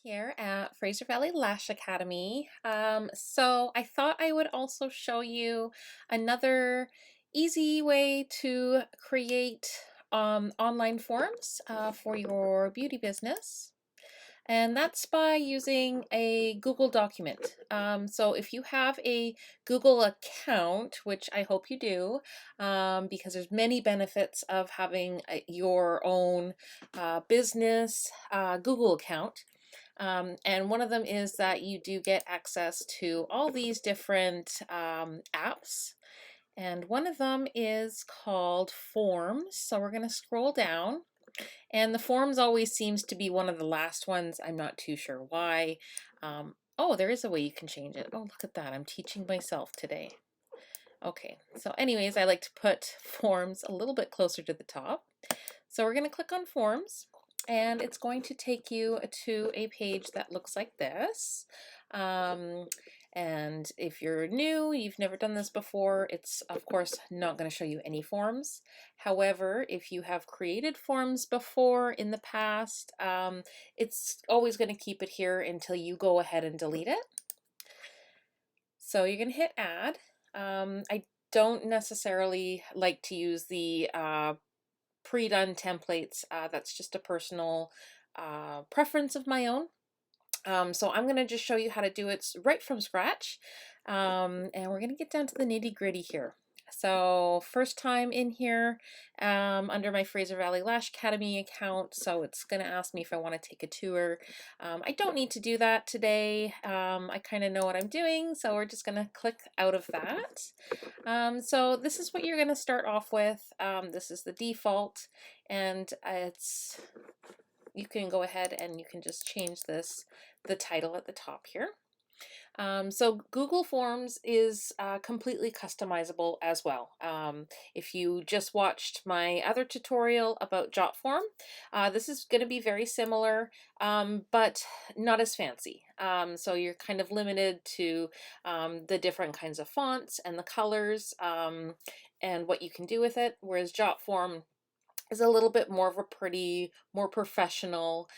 Here at Fraser Valley Lash Academy. So I thought I would also show you another easy way to create online forms for your beauty business. And that's by using a Google document. So if you have a Google account, which I hope you do, because there's many benefits of having your own business Google account. And one of them is that you do get access to all these different apps. And one of them is called Forms. So we're going to scroll down. And the Forms always seems to be one of the last ones. I'm not too sure why. Oh, there is a way you can change it. Oh, look at that. I'm teaching myself today. Okay, so anyways, I like to put Forms a little bit closer to the top. So we're going to click on Forms. And it's going to take you to a page that looks like this. And if you're new, you've never done this before, it's of course not going to show you any forms. However, if you have created forms before in the past, it's always going to keep it here until you go ahead and delete it. So you're going to hit add. I don't necessarily like to use the pre-done templates. That's just a personal preference of my own. So I'm going to just show you how to do it right from scratch. And we're going to get down to the nitty-gritty here. So first time in here under my Fraser Valley Lash Academy account, so it's going to ask me if I want to take a tour. I don't need to do that today. I kind of know what I'm doing, so we're just going to click out of that. So this is what you're going to start off with. This is the default, and you can go ahead and you can just change the title at the top here. So Google Forms is completely customizable as well. If you just watched my other tutorial about Jotform, this is going to be very similar, but not as fancy. So you're kind of limited to the different kinds of fonts and the colors and what you can do with it, whereas Jotform is a little bit more of a pretty, more professional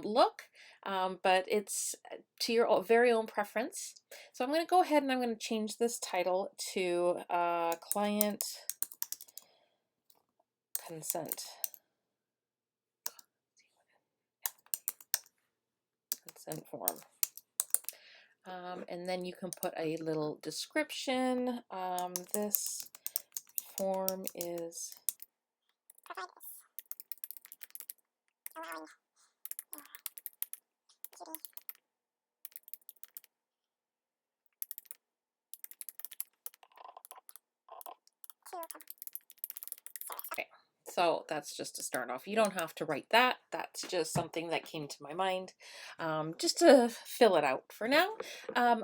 look, but it's to your very own preference. So I'm going to go ahead and I'm going to change this title to Client Consent Form. And then you can put a little description. This form is allowing okay, so that's just to start off. You don't have to write that. That's just something that came to my mind, just to fill it out for now.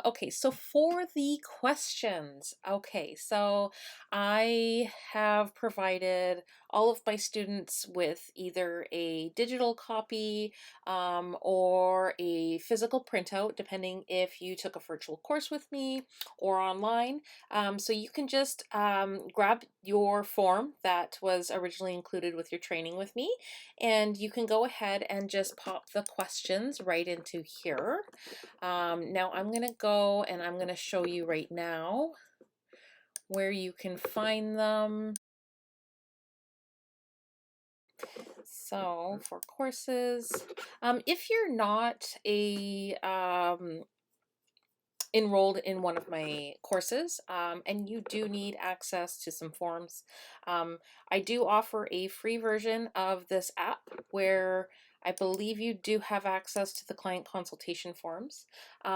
Okay, so for the questions, okay, so I have provided all of my students with either a digital copy or a physical printout, depending if you took a virtual course with me or online. So you can just grab your form that was originally included with your training with me, and you can go ahead and just pop the questions right into here. Now I'm going to go and I'm going to show you right now where you can find them. So for courses, if you're not enrolled in one of my courses and you do need access to some forms, I do offer a free version of this app where I believe you do have access to the client consultation forms.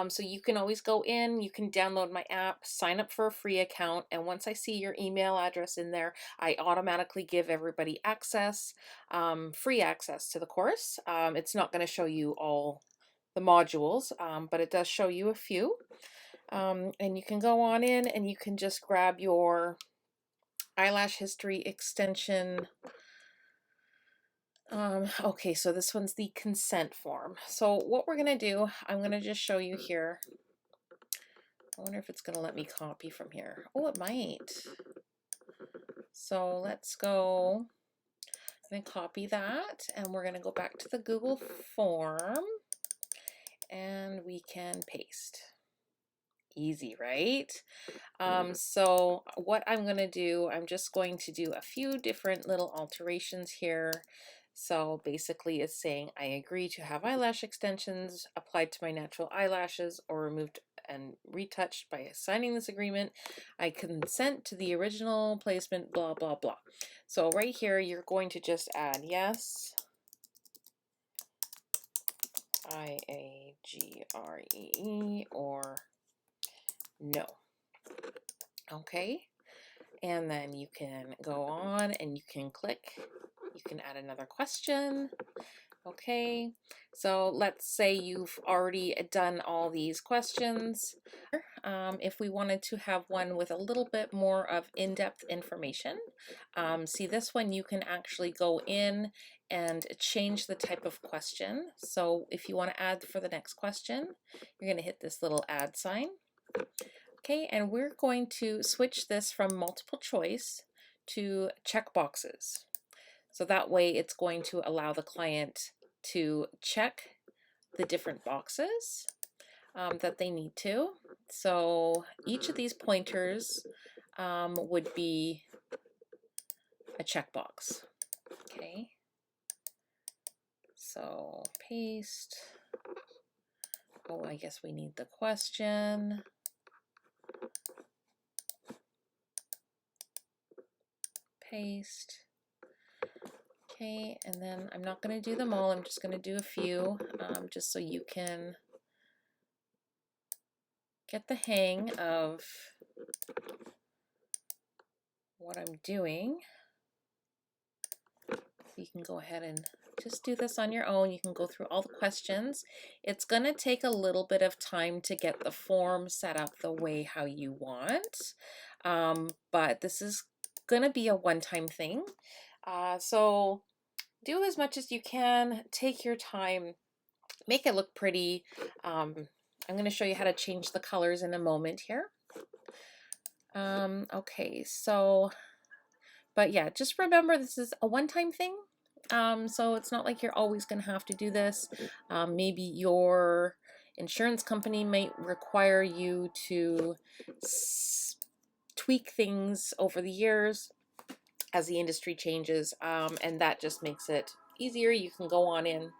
So you can always go in, you can download my app, sign up for a free account, and once I see your email address in there, I automatically give everybody access, free access to the course. It's not going to show you all the modules, but it does show you a few. And you can go on in and you can just grab your eyelash history extension. Okay, so this one's the consent form. So what we're going to do, I'm going to just show you here. I wonder if it's going to let me copy from here. Oh, it might. So let's go and copy that, and we're going to go back to the Google form. and we can paste. Easy, right? So what I'm going to do, I'm just going to do a few different little alterations here. So basically it's saying I agree to have eyelash extensions applied to my natural eyelashes or removed and retouched by signing this agreement. I consent to the original placement, blah, blah, blah. So right here, you're going to just add yes, I-A-G-R-E-E, or no. Okay. And then you can go on and you can click, you can add another question. Okay, so let's say you've already done all these questions. If we wanted to have one with a little bit more of in-depth information, see this one, you can actually go in and change the type of question. So if you want to add for the next question, you're going to hit this little add sign. Okay, and we're going to switch this from multiple choice to check boxes. So that way it's going to allow the client to check the different boxes that they need to. So each of these pointers would be a checkbox. Okay, so paste. Oh, I guess we need the question. Paste. Okay, and then I'm not going to do them all, I'm just going to do a few, just so you can get the hang of what I'm doing. You can go ahead and just do this on your own. You can go through all the questions. It's going to take a little bit of time to get the form set up the way how you want, but this is going to be a one-time thing. So do as much as you can, take your time, make it look pretty. I'm going to show you how to change the colors in a moment here. Okay, so, but yeah, just remember this is a one-time thing. So it's not like you're always going to have to do this. Maybe your insurance company might require you to tweak things over the years as the industry changes, and that just makes it easier. You can go on in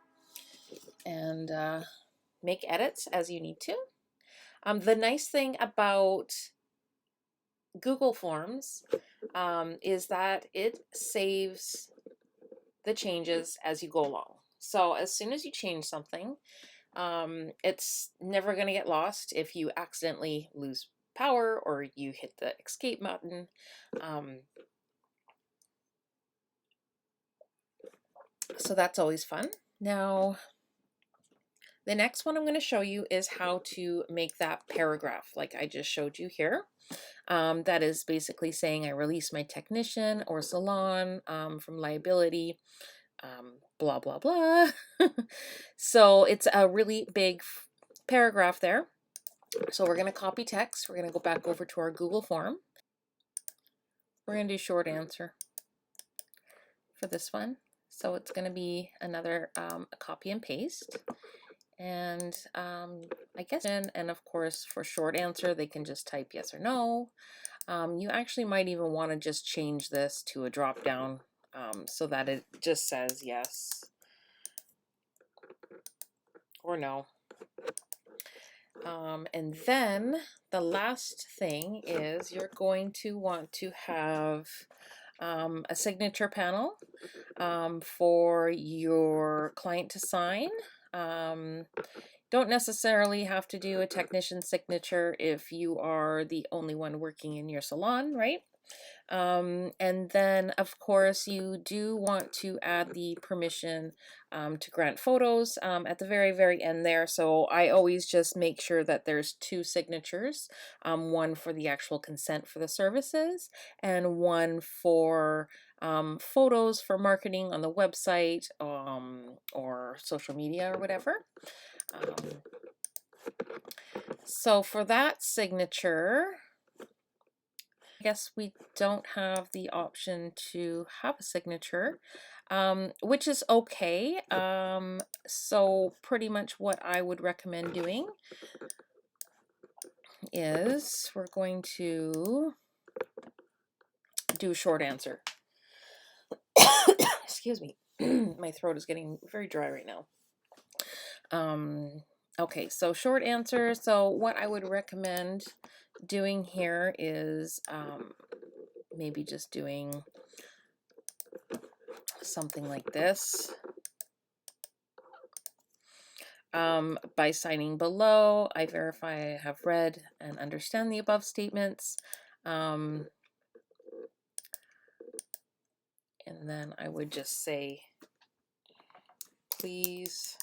and make edits as you need to. The nice thing about Google Forms is that it saves the changes as you go along. So as soon as you change something, it's never going to get lost if you accidentally lose power or you hit the escape button. So that's always fun. Now, the next one I'm going to show you is how to make that paragraph like I just showed you here. That is basically saying I release my technician or salon from liability, blah, blah, blah. So it's a really big paragraph there. So we're going to copy text. We're going to go back over to our Google form. We're going to do short answer for this one. So it's going to be another copy and paste. And I guess, and of course for short answer, they can just type yes or no. You actually might even want to just change this to a drop down so that it just says yes or no. And then the last thing is you're going to want to have a signature panel for your client to sign. Don't necessarily have to do a technician signature if you are the only one working in your salon, right? And then of course you do want to add the permission to grant photos at the very end there. So I always just make sure that there's two signatures, one for the actual consent for the services and one for photos for marketing on the website or social media or whatever. So for that signature, I guess we don't have the option to have a signature. which is okay. So pretty much what I would recommend doing is we're going to do a short answer. Excuse me. My throat is getting very dry right now. Okay, so short answer. So what I would recommend doing here is maybe just doing something like this. By signing below, I verify I have read and understand the above statements. And then I would just say, please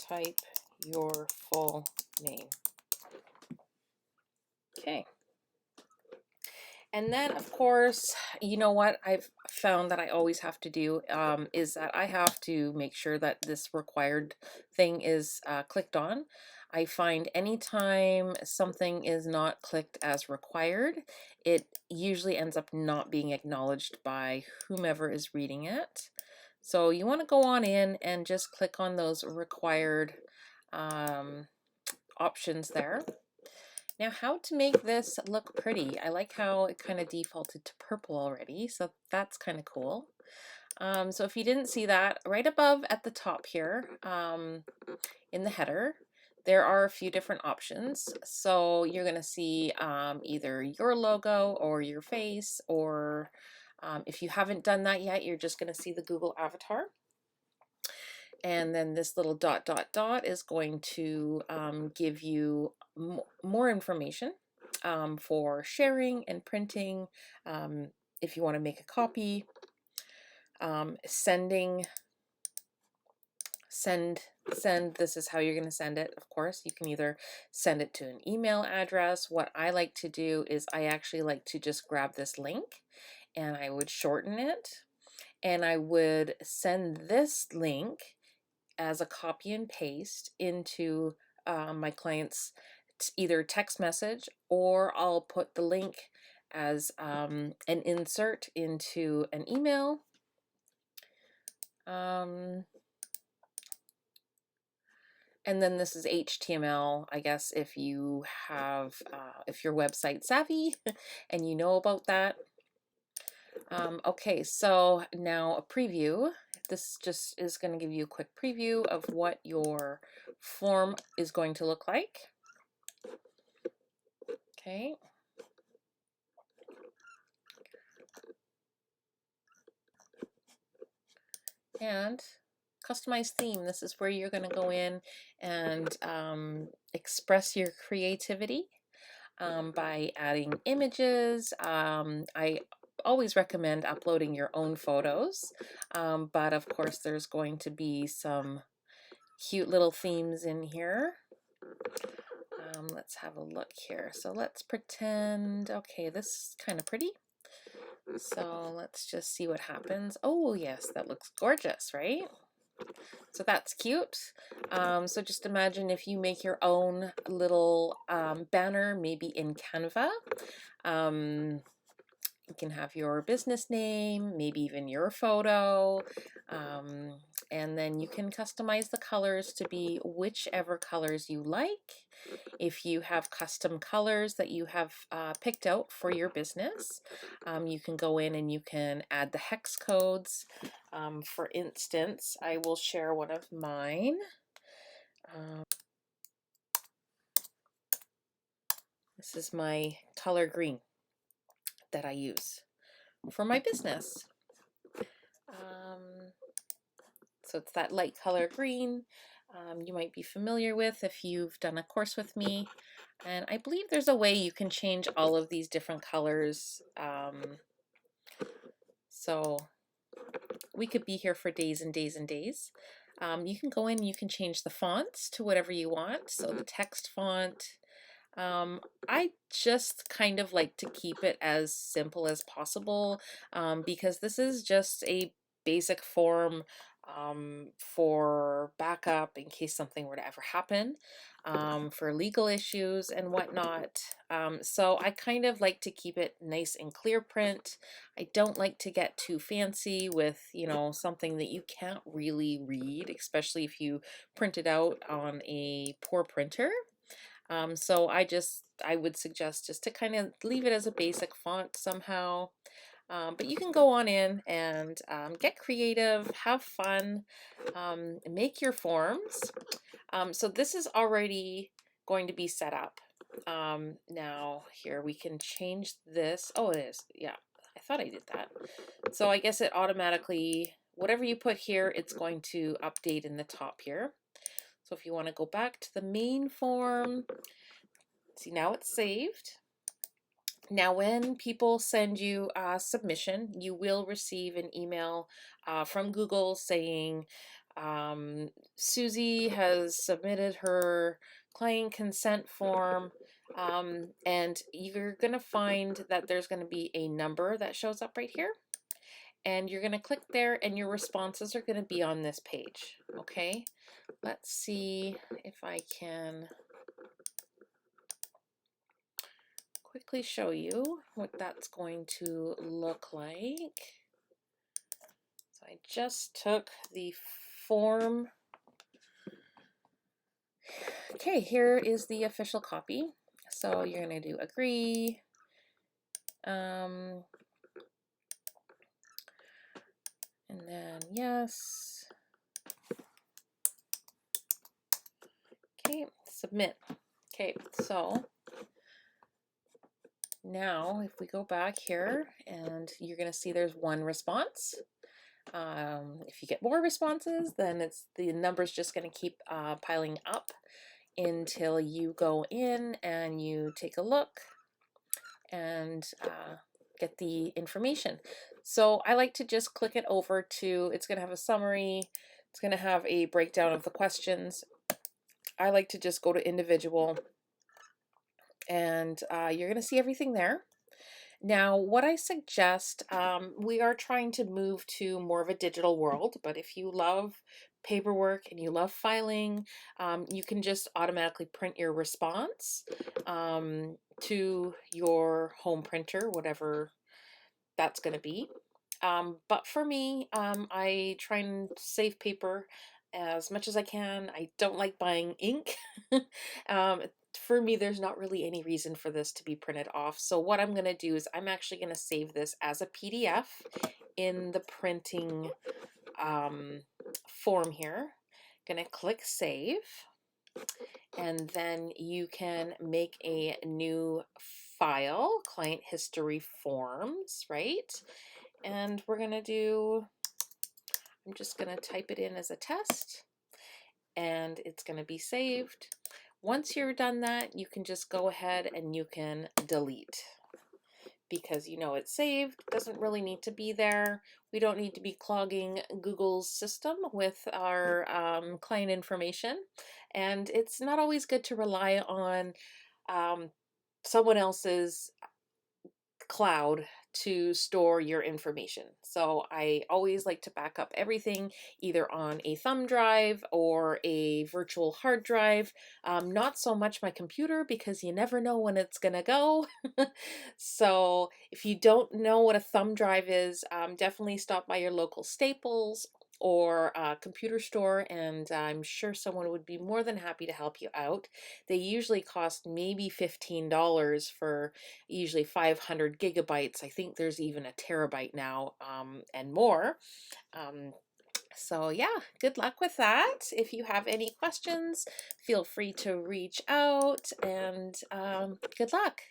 type your full name. Okay. And then, of course, you know what I've found that I always have to do is that I have to make sure that this required thing is clicked on. I find anytime something is not clicked as required, it usually ends up not being acknowledged by whomever is reading it. So you want to go on in and just click on those required options there. Now, how to make this look pretty? I like how it kind of defaulted to purple already, so that's kind of cool. So if you didn't see that, right above at the top here, in the header, there are a few different options. So you're going to see either your logo or your face, or if you haven't done that yet, you're just going to see the Google avatar. And then this little dot dot dot is going to give you more information for sharing and printing. If you want to make a copy, sending, send, this is how you're going to send it. Of course, you can either send it to an email address. What I like to do is I actually like to just grab this link and I would shorten it, and I would send this link as a copy and paste into my client's either text message, or I'll put the link as an insert into an email. And then this is HTML, I guess, if you have, if you're website savvy and you know about that. Okay, so now a preview. This just is going to give you a quick preview of what your form is going to look like. Okay. And customize theme. This is where you're going to go in and express your creativity by adding images. I always recommend uploading your own photos, but of course there's going to be some cute little themes in here. Let's have a look here. So let's pretend, okay, this is kind of pretty. So let's just see what happens. Oh yes, that looks gorgeous, right? So that's cute. So just imagine if you make your own little banner, maybe in Canva. You can have your business name, maybe even your photo, and then you can customize the colors to be whichever colors you like. If you have custom colors that you have picked out for your business, you can go in and you can add the hex codes. For instance, I will share one of mine. This is my color green that I use for my business. So it's that light color green you might be familiar with if you've done a course with me. And I believe there's a way you can change all of these different colors. So we could be here for days and days and days. You can go in and you can change the fonts to whatever you want. So the text font. I just kind of like to keep it as simple as possible because this is just a basic form for backup in case something were to ever happen, for legal issues and whatnot. So I kind of like to keep it nice and clear print. I don't like to get too fancy with, something that you can't really read, especially if you print it out on a poor printer. So I would suggest just to kind of leave it as a basic font somehow. But you can go on in and get creative, have fun, make your forms. So this is already going to be set up. Now here we can change this. Oh, it is. Yeah, I thought I did that. So I guess it automatically, whatever you put here, it's going to update in the top here. So if you want to go back to the main form, see, now it's saved. Now, when people send you a submission, you will receive an email from Google saying Susie has submitted her client consent form, and you're going to find that there's going to be a number that shows up right here. And you're going to click there, and your responses are going to be on this page. Okay, let's see if I can quickly show you what that's going to look like. So I just took the form. Okay, here is the official copy. So you're going to do agree. And then yes. Okay, submit. Okay, so now if we go back here, and you're going to see there's one response. If you get more responses, then the number's just going to keep piling up until you go in and you take a look and get the information. So I like to just click it over to, it's going to have a summary, it's going to have a breakdown of the questions. I like to just go to individual, and you're going to see everything there. Now, what I suggest, we are trying to move to more of a digital world, but if you love paperwork and you love filing, you can just automatically print your response to your home printer, whatever that's going to be. But for me, I try and save paper as much as I can. I don't like buying ink. um, for me, there's not really any reason for this to be printed off. So what I'm going to do is I'm actually going to save this as a PDF in the printing form here. Going to click save, and then you can make a new file, client history forms, right? And we're going to do, I'm just going to type it in as a test, and it's going to be saved. Once you're done that, you can just go ahead and you can delete, because you know it's saved. It doesn't really need to be there. We don't need to be clogging Google's system with our client information. And it's not always good to rely on someone else's cloud to store your information. So I always like to back up everything either on a thumb drive or a virtual hard drive. Not so much my computer, because you never know when it's gonna go. So if you don't know what a thumb drive is, definitely stop by your local Staples or a computer store, and I'm sure someone would be more than happy to help you out. They usually cost maybe $15 for usually 500 gigabytes. I think there's even a terabyte now, and more. So yeah, good luck with that. If you have any questions, feel free to reach out, and good luck.